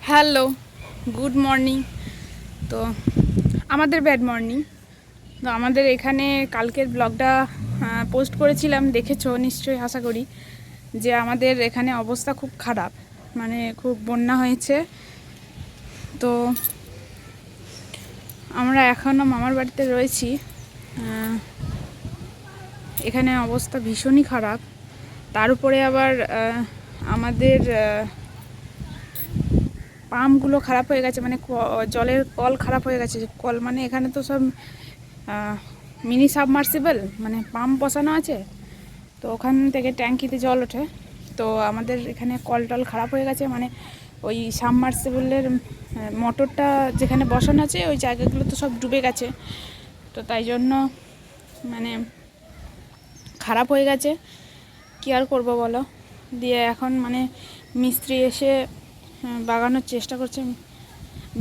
Hello, good morning. তো আমাদের bad morning. তো আমাদের এখানে কালকের ব্লগটা পোস্ট করেছিলাম, দেখেছো নিশ্চয়ই আশা করি, যে আমাদের এখানে অবস্থা খুব খারাপ, মানে খুব বন্যা হয়েছে। তো আমরা এখনও মামার বাড়িতে রয়েছি। এখানে অবস্থা ভীষণই খারাপ। তার উপরে আবার আমাদের পাম্পগুলো খারাপ হয়ে গেছে, মানে জলের কল খারাপ হয়ে গেছে। কল মানে এখানে তো সব মিনি সাবমার্সিবল, মানে পাম্প বসানো আছে, তো ওখান থেকে ট্যাঙ্কিতে জল ওঠে। তো আমাদের এখানে কল টল খারাপ হয়ে গেছে, মানে ওই সাবমার্সিবলের মোটরটা যেখানে বসানো আছে ওই জায়গাগুলো তো সব ডুবে গেছে। তো তাই জন্য মানে খারাপ হয়ে গেছে, কী আর করবো বলো। দিয়ে এখন মানে মিস্ত্রি এসে বাগানোর চেষ্টা করছে,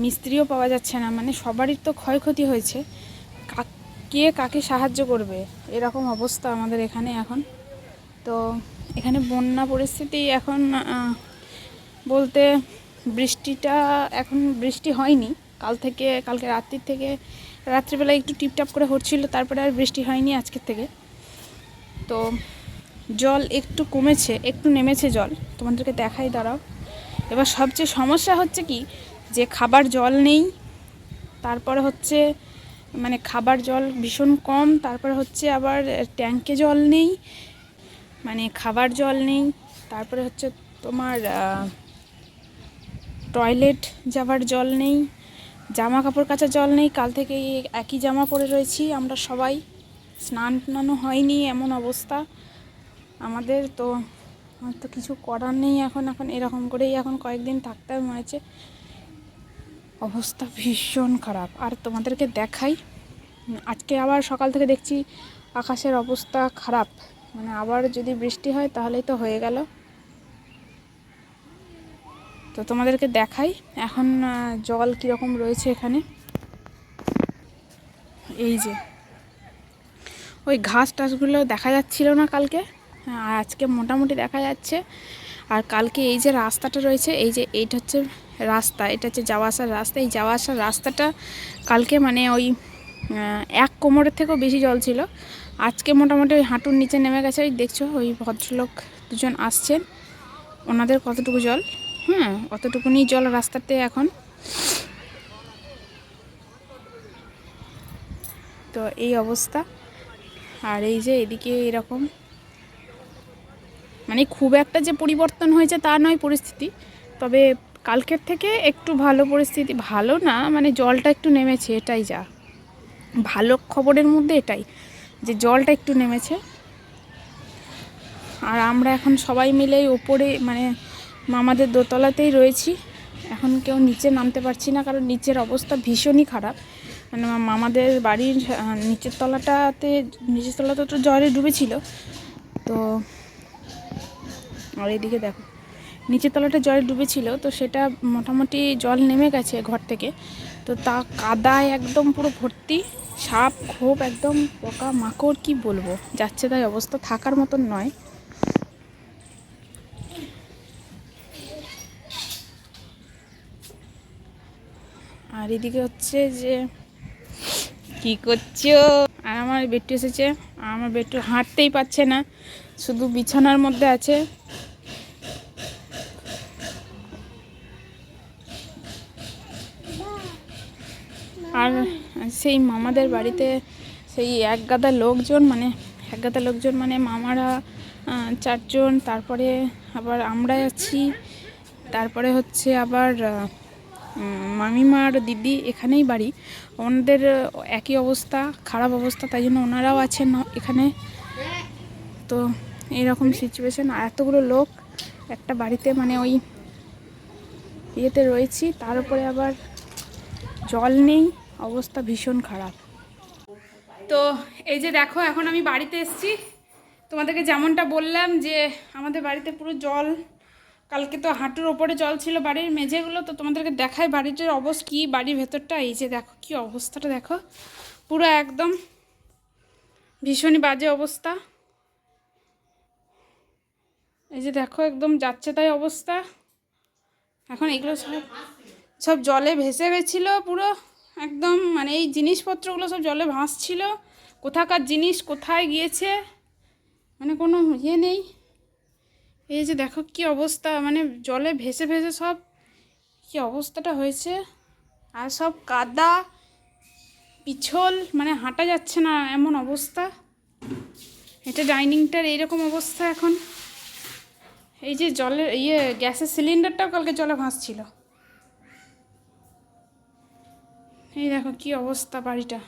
মিস্ত্রিও পাওয়া যাচ্ছে না, মানে সবারই তো ক্ষয়ক্ষতি হয়েছে, কে কাকে সাহায্য করবে, এরকম অবস্থা আমাদের এখানে এখন। তো এখানে বন্যা পরিস্থিতি এখন বলতে বৃষ্টিটা এখন বৃষ্টি হয়নি, কালকে রাত্রির থেকে রাত্রিবেলা একটু টিপটাপ করে হচ্ছিল, তারপরে আর বৃষ্টি হয়নি আজকের থেকে। তো জল একটু কমেছে, একটু নেমেছে জল, তোমাদেরকে দেখাই দাঁড়াও। এবার সবচেয়ে সমস্যা হচ্ছে কি, যে খাবার জল নেই, তারপরে হচ্ছে মানে খাবার জল ভীষণ কম, তারপরে হচ্ছে আবার ট্যাঙ্কে জল নেই, মানে খাবার জল নেই, তারপরে হচ্ছে তোমার টয়লেট যাবার জল নেই, জামা কাপড় কাচার জল নেই। কাল থেকে একই জামা পরে রয়েছি আমরা সবাই, স্নান টানও হয়নি, এমন অবস্থা আমাদের। তো আমার তো কিছু করার নেই, এখন এরকম করেই এখন কয়েকদিন থাকতে হবে মনে হচ্ছে। অবস্থা ভীষণ খারাপ। আর তোমাদেরকে দেখাই, আজকে আবার সকাল থেকে দেখছি আকাশের অবস্থা খারাপ, মানে আবার যদি বৃষ্টি হয় তাহলেই তো হয়ে গেল। তো তোমাদেরকে দেখাই এখন জল কীরকম রয়েছে এখানে। এই যে ওই ঘাস টাসগুলো দেখা যাচ্ছিল না কালকে, আর আজকে মোটামুটি দেখা যাচ্ছে। আর কালকে এই যে রাস্তাটা রয়েছে, এই যে এইটা হচ্ছে রাস্তা, এটা হচ্ছে যাওয়া আসার রাস্তা। এই যাওয়া আসার রাস্তাটা কালকে মানে ওই এক কোমরের থেকেও বেশি জল ছিল। আজকে মোটামুটি ওই হাঁটুর নিচে নেমে গেছে। ওই দেখছো ওই ভদ্রলোক দুজন আসছেন, ওনাদের কতটুকু জল, অতটুকুনি জল রাস্তাতে এখন। তো এই অবস্থা। আর এই যে এদিকে এরকম, মানে খুব একটা যে পরিবর্তন হয়েছে তা নয় পরিস্থিতি, তবে কালকের থেকে একটু ভালো পরিস্থিতি, ভালো না মানে জলটা একটু নেমেছে, এটাই যা ভালো খবরের মধ্যে, এটাই যে জলটা একটু নেমেছে। আর আমরা এখন সবাই মিলে ওপরে মানে মামাদের দোতলাতেই রয়েছি, এখন কেউ নিচে নামতে পারছি না, কারণ নিচের অবস্থা ভীষণই খারাপ। মানে মামাদের বাড়ির নিচের তলাটা তো জলে ডুবেছিল। তো আর এদিকে দেখো নিচের তলাটা জলে ডুবেছিল, তো সেটা মোটামুটি জল নেমে গেছে ঘর থেকে। তো তা কাদায় একদম পুরো ভর্তি, সাপ খোপ একদম পোকা মাকড়, কি বলবো, যাচ্ছে তাই অবস্থা, থাকার মতন নয়। আর এদিকে হচ্ছে যে কি করছো, আর আমার বেটু এসেছে, আমার বেটু হাঁটতেই পারছে না, শুধু বিছানার মধ্যে আছে। আর সেই মামাদের বাড়িতে সেই এক গাদা লোকজন মানে মামারা চারজন, তারপরে আবার আমরা আছি, তারপরে হচ্ছে আবার মামিমার দিদি এখানেই বাড়ি, ওনাদের একই অবস্থা, খারাপ অবস্থা, তাই জন্য ওনারাও আছেন এখানে। তো এইরকম সিচুয়েশান, আর এতগুলো লোক একটা বাড়িতে মানে ওই ইয়েতে রয়েছি, তার উপরে আবার জল নেই, অবস্থা ভীষণ খারাপ। তো এই যে দেখো এখন আমি বাড়িতে এসেছি, তোমাদেরকে যেমনটা বললাম যে আমাদের বাড়িতে পুরো জল, কালকে তো হাঁটুর ওপরে জল ছিল বাড়ির মেঝেগুলো। তো তোমাদেরকে দেখাই বাড়িটার অবস্থা কী, বাড়ির ভেতরটা এই যে দেখো কি অবস্থাটা, দেখো পুরো একদম ভীষণই বাজে অবস্থা। এই যে দেখো একদম যাচ্ছে তাই অবস্থা, এখন এগুলো সব সব জলে ভেসে গেছিলো পুরো একদম, মানে এই জিনিসপত্রগুলো সব জলে ভাসছিল। কোথাকার জিনিস কোথায় গিয়েছে মানে কোনো ইয়ে নেই। এই যে দেখো কি অবস্থা, মানে জলে ভেসে ভেসে সব কি অবস্থাটা হয়েছে। আর সব কাদা পিছল, মানে হাঁটা যাচ্ছে না এমন অবস্থা। এটা ডাইনিংটার এইরকম অবস্থা এখন। এই যে জলের গ্যাসের সিলিন্ডারটাও কালকে জলে ভাসছিল। এই দেখো কি অবস্থা বাড়িটা।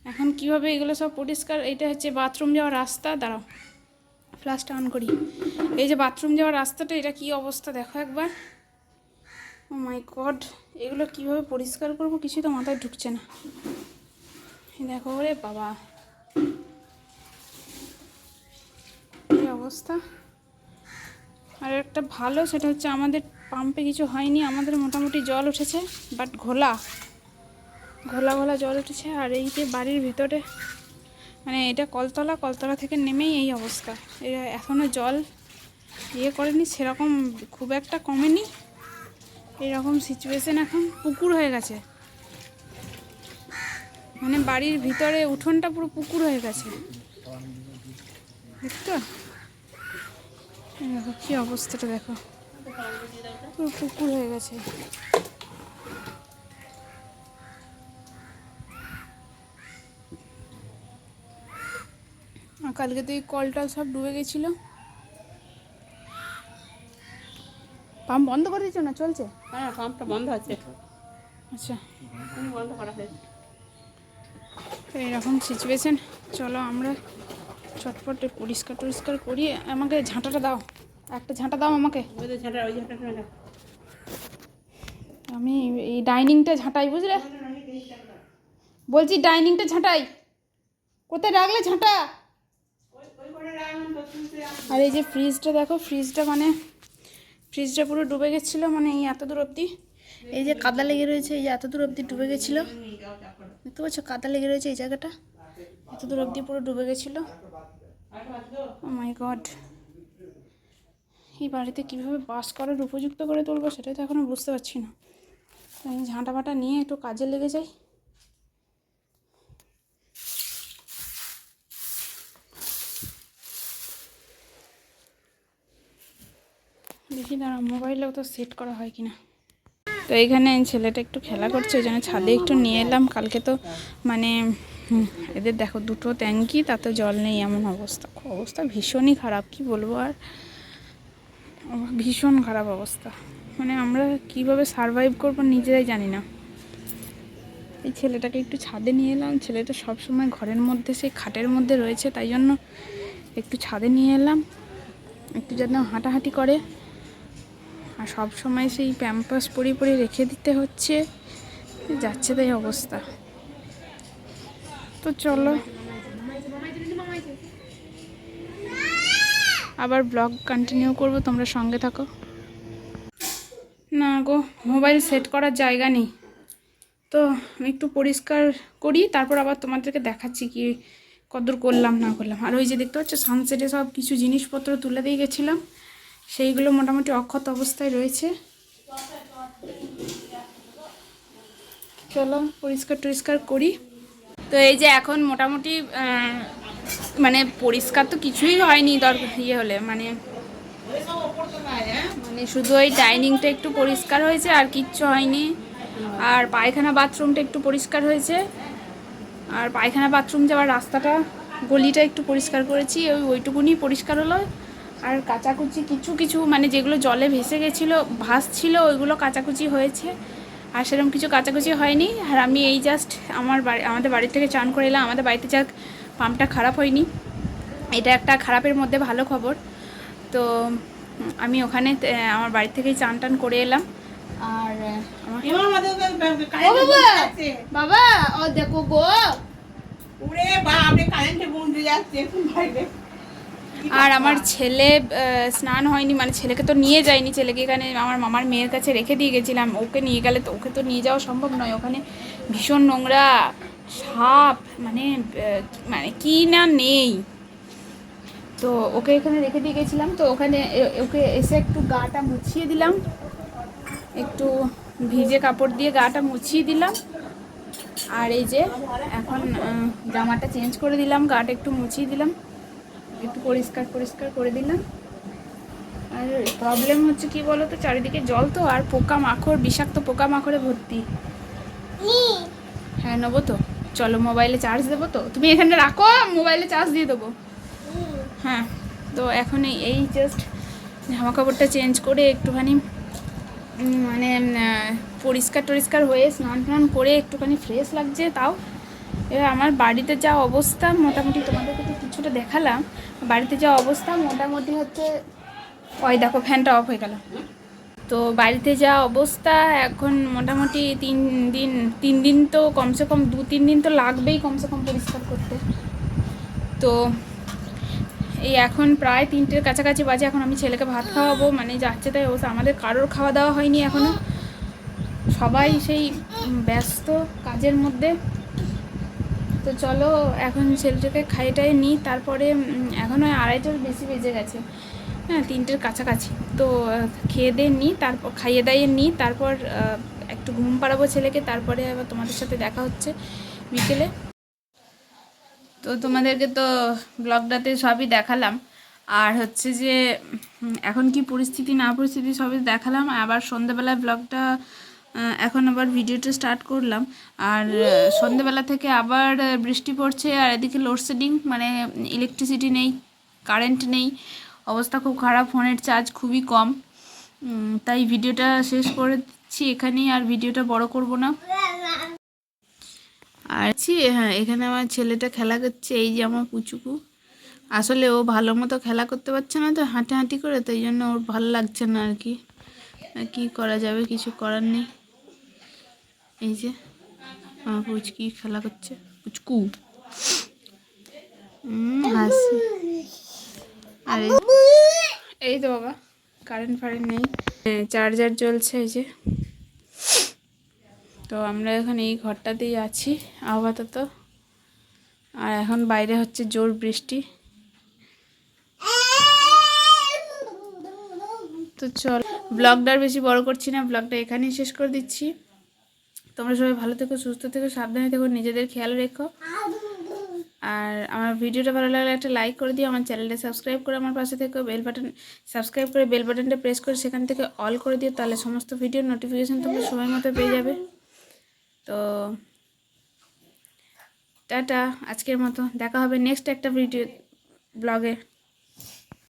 এখন কিভাবে এগুলো সব পরিষ্কার। এটা হচ্ছে বাথরুম যাওয়ার রাস্তা। দাঁড়াও ফ্ল্যাশটা অন করি। এই যে বাথরুম যাওয়ার রাস্তাটা, এটা কি অবস্থা দেখো একবার। ও মাই গড, এগুলো কিভাবে পরিষ্কার করব কিছুই তো মাথায় ঢুকছে না। দেখো রে বাবা এই অবস্থা। আর একটা ভালো সেটা হচ্ছে আমাদের পাম্পে কিছু হয়নি, আমাদের মোটামুটি জল উঠেছে, বাট ঘোলা ঘোলা জল উঠেছে। আর এই যে বাড়ির ভিতরে, মানে এটা কলতলা থেকে নেমেই এই অবস্থা। এটা এখনও জল করেনি সেরকম, খুব একটা কমেনি। এরকম সিচুয়েশন, এখন পুকুর হয়ে গেছে, মানে বাড়ির ভিতরে উঠোনটা পুরো পুকুর হয়ে গেছে। দেখতো দেখো কি অবস্থাটা, দেখো পুরো পুকুর হয়ে গেছে। আর কালকে তো এই কলটল সব ডুবে গেছিল। পাম্প বন্ধ করে দিচ্ছ না, চলছে? হ্যাঁ, পাম্পটা বন্ধ আছে। আচ্ছা, বন্ধ করা হয়েছে। তো এইরকম সিচুয়েশন। চলো আমরা চটপট পরিষ্কার করি। আমাকে ঝাঁটাটা দাও, একটা ঝাঁটা দাও আমাকে। ওই ঝাঁটা দাও। আমি এই ডাইনিংটা ঝাঁটাই, বুঝলে? বলছি ডাইনিংটা ঝাঁটাই, কোথায় রাখলে ঝাঁটা? আর এই যে ফ্রিজটা দেখো, ফ্রিজটা পুরো ডুবে গেছিলো, মানে এই এত দূর অবধি এই যে কাদা লেগে রয়েছে, এই যে এত দূর অবধি ডুবে গেছিলো। দেখতে পাচ্ছ কাদা লেগে রয়েছে এই জায়গাটা, এত দূর অবধি পুরো ডুবে গেছিলো। ও মাই গড, এই বাড়িতে কীভাবে বাস করার উপযুক্ত করে তুলবো সেটাই তো এখনও বুঝতে পারছি না। আমি ঝাঁটা ফাটা নিয়ে একটু কাজে লেগে যাই। দেখি দাঁড়া, মোবাইলেও তো সেট করা হয় কিনা। তো এইখানে ছেলেটা একটু খেলা করছে, ওই জন্য ছাদে একটু নিয়ে এলাম। কালকে তো মানে এদের দেখো দুটো ট্যাঙ্কি, তাতে জল নেই, এমন অবস্থা ভীষণই খারাপ, কি বলবো আর, ভীষণ খারাপ অবস্থা। মানে আমরা কিভাবে সারভাইভ করবো নিজেরাই জানি না। এই ছেলেটাকে একটু ছাদে নিয়ে এলাম, ছেলেটা সবসময় ঘরের মধ্যে সেই খাটের মধ্যে রয়েছে, তাই জন্য একটু ছাদে নিয়ে এলাম, একটু যেন হাঁটাহাঁটি করে। আর সব সময় সেই প্যাম্পাস পরিয়ে রেখে দিতে হচ্ছে, যাচ্ছে তাই অবস্থা। তো চলো আবার ব্লগ কন্টিনিউ করব, তোমরা সঙ্গে থাকো। না গো, মোবাইল সেট করার জায়গা নেই, তো একটু পরিষ্কার করি, তারপর আবার তোমাদেরকে দেখাচ্ছি কি কতদূর করলাম না করলাম। আর ওই যে দেখতে পাচ্ছ সানসেটে সব কিছু জিনিসপত্র তুলে দিয়ে গেছিলাম, সেইগুলো মোটামুটি অক্ষত অবস্থায় রয়েছে। চলো পরিষ্কার করি। তো এই যে এখন মোটামুটি মানে পরিষ্কার তো কিছুই হয়নি দরকার হলে, মানে শুধু ওই ডাইনিংটা একটু পরিষ্কার হয়েছে, আর কিচ্ছু হয়নি। আর পায়খানা বাথরুমটা একটু পরিষ্কার হয়েছে, আর পায়খানা বাথরুম যাওয়ার রাস্তাটা গলিটা একটু পরিষ্কার করেছি, ওইটুকুনি পরিষ্কার হলো। আর কাচাকুচি কিছু মানে যেগুলো জলে ভেসে গেছিলো ভাসছিল ওইগুলো কাচাকুচি হয়েছে, আর সেরকম কিছু কাচাকুচি হয়নি। আর আমি এই জাস্ট আমাদের বাড়ি থেকে চান করে এলাম। আমাদের বাড়িতে যাক পাম্পটা খারাপ হয়নি, এটা একটা খারাপের মধ্যে ভালো খবর। তো আমি ওখানে আমার বাড়ি থেকেই চান টান করে এলাম। আর বাবা ও দেখো গো, আর আমার ছেলে স্নান হয়নি, মানে ছেলেকে তো নিয়ে যায়নি, ছেলেকে এখানে আমার মামার মেয়ের কাছে রেখে দিয়ে গেছিলাম। ওকে নিয়ে গেলে তো ওকে তো নিয়ে যাওয়া সম্ভব নয়, ওখানে ভীষণ নোংরা, সাপ, মানে কি না নেই। তো ওকে এখানে রেখে দিয়ে গেছিলাম, তো ওখানে ওকে এসে একটু গাটা মুছিয়ে দিলাম, একটু ভিজে কাপড় দিয়ে গাটা মুছিয়ে দিলাম। আর এই যে এখন জামাটা চেঞ্জ করে দিলাম, গাটা একটু মুছিয়ে দিলাম, একটু পরিষ্কার পরিষ্কার করে দিলাম। আর প্রবলেম হচ্ছে কি বলো তো, চারিদিকে জল তো, আর পোকামাকড়, বিষাক্ত পোকামাকড়ে ভর্তি। হ্যাঁ নেবো তো, চলো মোবাইলে চার্জ দেবো তো, তুমি এখানে রাখো, মোবাইলে চার্জ দিয়ে দেবো। হ্যাঁ, তো এখন এই জাস্ট জামা কাপড়টা চেঞ্জ করে একটুখানি মানে পরিষ্কার টরিষ্কার হয়ে স্নান টান করে একটুখানি ফ্রেশ লাগছে তাও। এবার আমার বাড়িতে যা অবস্থা, মোটামুটি তোমাদেরকে তো কিছুটা দেখালাম, বাড়িতে যা অবস্থা মোটামুটি হচ্ছে, ওই দেখো ফ্যানটা অফ হয়ে গেল। তো বাড়িতে যা অবস্থা এখন মোটামুটি 3 দিন তো কমসে কম 2-3 দিন তো লাগবেই কমসে কম পরিষ্কার করতে। তো এই এখন প্রায় 3টের কাছাকাছি বাজে, এখন আমি ছেলেকে ভাত খাওয়াবো, মানে যাচ্ছে তাই অবস্থা। আমাদের কারোর খাওয়া দাওয়া হয়নি এখনও, সবাই সেই ব্যস্ত কাজের মধ্যে। তো চলো এখন ছেলেটাকে খাইটাই নিই, তারপরে এখন ওই 2:30টার বেশি বেজে গেছে, হ্যাঁ 3টের কাছাকাছি। তো খেয়ে দিয়ে নিই, তারপর খাইয়ে দাইয়ে নিই, তারপর একটু ঘুম পাড়াবো ছেলেকে, তারপরে আবার তোমাদের সাথে দেখা হচ্ছে বিকেলে। তো তোমাদেরকে তো ব্লগটাতে সবই দেখালাম, আর হচ্ছে যে এখন কি পরিস্থিতি না পরিস্থিতি সবই দেখালাম। আবার সন্ধ্যাবেলায় ব্লগটা এখন আবার ভিডিওটা স্টার্ট করলাম। আর সন্ধ্যাবেলা থেকে আবার বৃষ্টি পড়ছে, আর এদিকে লোডশেডিং, মানে ইলেকট্রিসিটি নেই, কারেন্ট নেই, অবস্থা খুব খারাপ, ফোনের চার্জ খুবই কম। তাই ভিডিওটা শেষ করে দিচ্ছি এখানেই, আর ভিডিওটা বড় করব না। আর হ্যাঁ, এখানে আমার ছেলেটা খেলা করছে, এই যে আমার পুচুকু। আসলে ও ভালো মতো খেলা করতে পারছে না তো, হাঁটাহাঁটি করে, তো এই জন্য ওর ভালো লাগছে না আর কি। কি করা যাবে, কিছু করার নেই। এই যে আমার পুচকি খেলা করছে, পুচকু হাসি। আর এই তো বাবা, কারেন্ট ফারেন্ট নেই, চার্জার জ্বলছে এই যে। তো আমরা এখন এই ঘরটাতেই আছি আপাতত, আর এখন বাইরে হচ্ছে জোর বৃষ্টি। তো চল, ব্লগটা আর বেশি বড় করছি না, ব্লগটা এখানেই শেষ করে দিচ্ছি। তোমরা সবাই ভালো থেকো, সুস্থ থেকো, সাবধানে থেকো, নিজেদের খেয়াল রেখো। আর আমার ভিডিওটা ভালো লাগলে একটা লাইক করে দিও, আমার চ্যানেলটা সাবস্ক্রাইব করে আমার পাশে থেকো, সাবস্ক্রাইব করে বেল বাটনটা প্রেস করে সেখান থেকে অল করে দিও, তাহলে সমস্ত ভিডিওর নোটিফিকেশান তোমরা সময় মতো পেয়ে যাবে। তো টাটা, আজকের মতো দেখা হবে নেক্সট একটা ভিডিও ব্লগে।